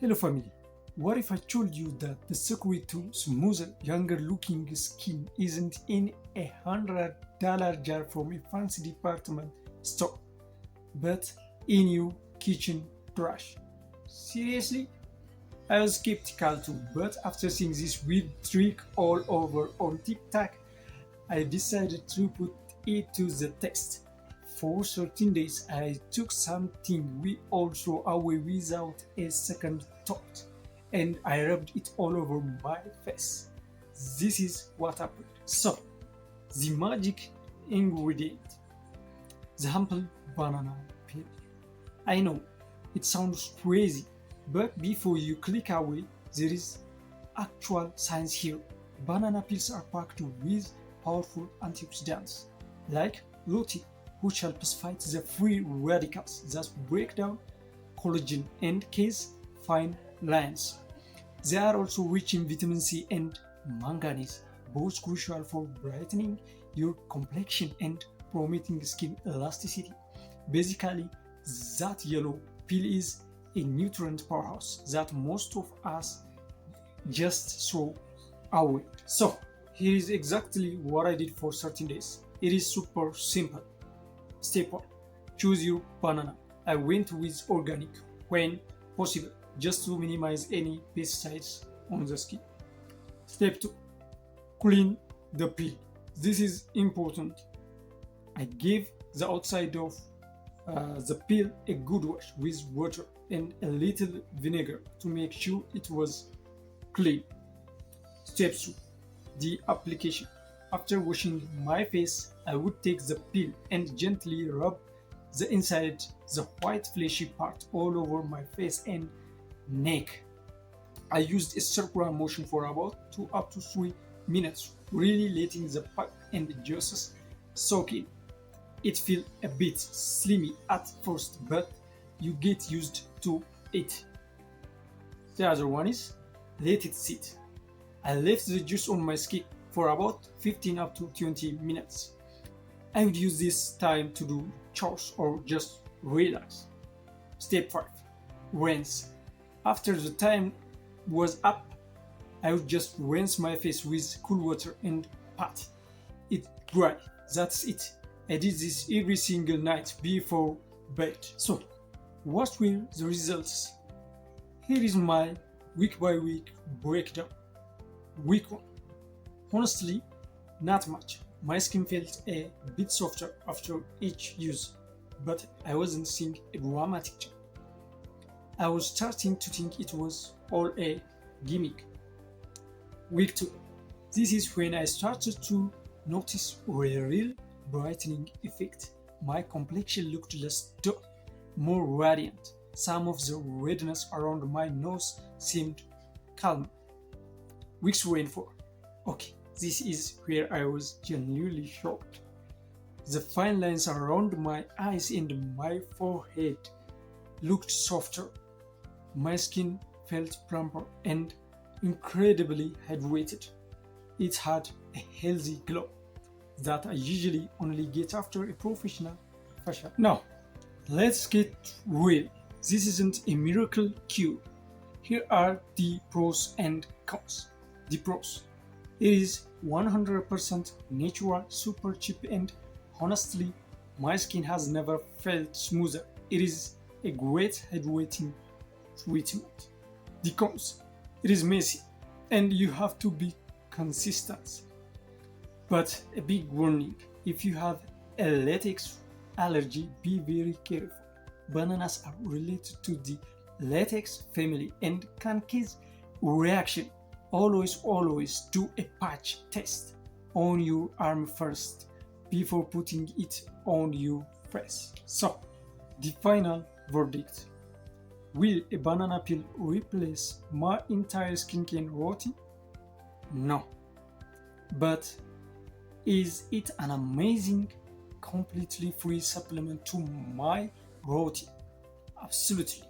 Hello family. What if I told you that the secret to smoother, younger looking skin isn't in $100 jar from a fancy department store, but in your kitchen trash? Seriously? I was skeptical too, but after seeing this weird trick all over on TikTok, I decided to put it to the test. For 13 days, I took something we all throw away without a second thought, and I rubbed it all over my face. This is what happened. So, the magic ingredient, the humble banana peel. I know it sounds crazy, but before you click away, there is actual science here. Banana peels are packed with powerful antioxidants like lutein, which helps fight the free radicals that break down collagen and cause fine lines. They are also rich in vitamin C and manganese, both crucial for brightening your complexion and promoting skin elasticity. Basically, that yellow peel is a nutrient powerhouse that most of us just throw away. So, here is exactly what I did for 13 days. It is super simple. Step 1. Choose your banana. I went with organic when possible, just to minimize any pesticides on the skin. Step 2. Clean the peel. This is important. I gave the outside of the peel a good wash with water and a little vinegar to make sure it was clean. Step 3. The application. After washing my face, I would take the peel and gently rub the inside, the white fleshy part all over my face and neck. I used a circular motion for about 2 up to 3 minutes, really letting the pulp and the juices soak in. It feels a bit slimy at first, but you get used to it. The other one is let it sit. I left the juice on my skin for about 15 up to 20 minutes. I would use this time to do chores or just relax. Step 5. Rinse. After the time was up, I would just rinse my face with cool water and pat it dry. That's it. I did this every single night before bed. So, what were the results? Here is my week by week breakdown. Week 1. Honestly, not much. My skin felt a bit softer after each use, but I wasn't seeing a dramatic change. I was starting to think it was all a gimmick. Week 2. This is when I started to notice a real brightening effect. My complexion looked less dull, more radiant. Some of the redness around my nose seemed calmer. Week 3 and 4. Okay, this is where I was genuinely shocked. The fine lines around my eyes and my forehead looked softer. My skin felt plumper and incredibly hydrated. It had a healthy glow that I usually only get after a professional facial. Now, let's get real. This isn't a miracle cure. Here are the pros and cons. The pros. It is 100% natural, super cheap, and honestly, my skin has never felt smoother. It is a great hydrating treatment. The cons. It is messy, and you have to be consistent. But a big warning, if you have a latex allergy, be very careful. Bananas are related to the latex family and can cause reaction. Always do a patch test on your arm first before putting it on your face. So, the final verdict. Will a banana peel replace my entire skincare routine? No. But is it an amazing, completely free supplement to my routine? Absolutely.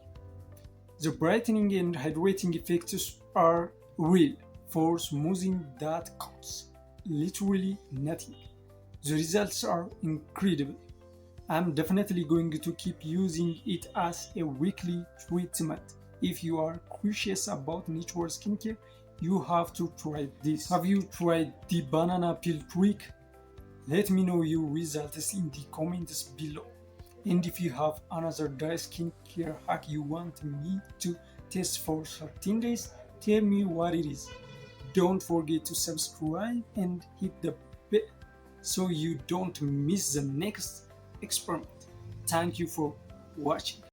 The brightening and hydrating effects are real. For smoothing that counts. Literally nothing. The results are incredible. I'm definitely going to keep using it as a weekly treatment. If you are curious about natural skincare, you have to try this. Have you tried the banana peel trick? Let me know your results in the comments below. And if you have another dry skincare hack you want me to test for 13 days, tell me what it is. Don't forget to subscribe and hit the bell so you don't miss the next experiment. Thank you for watching.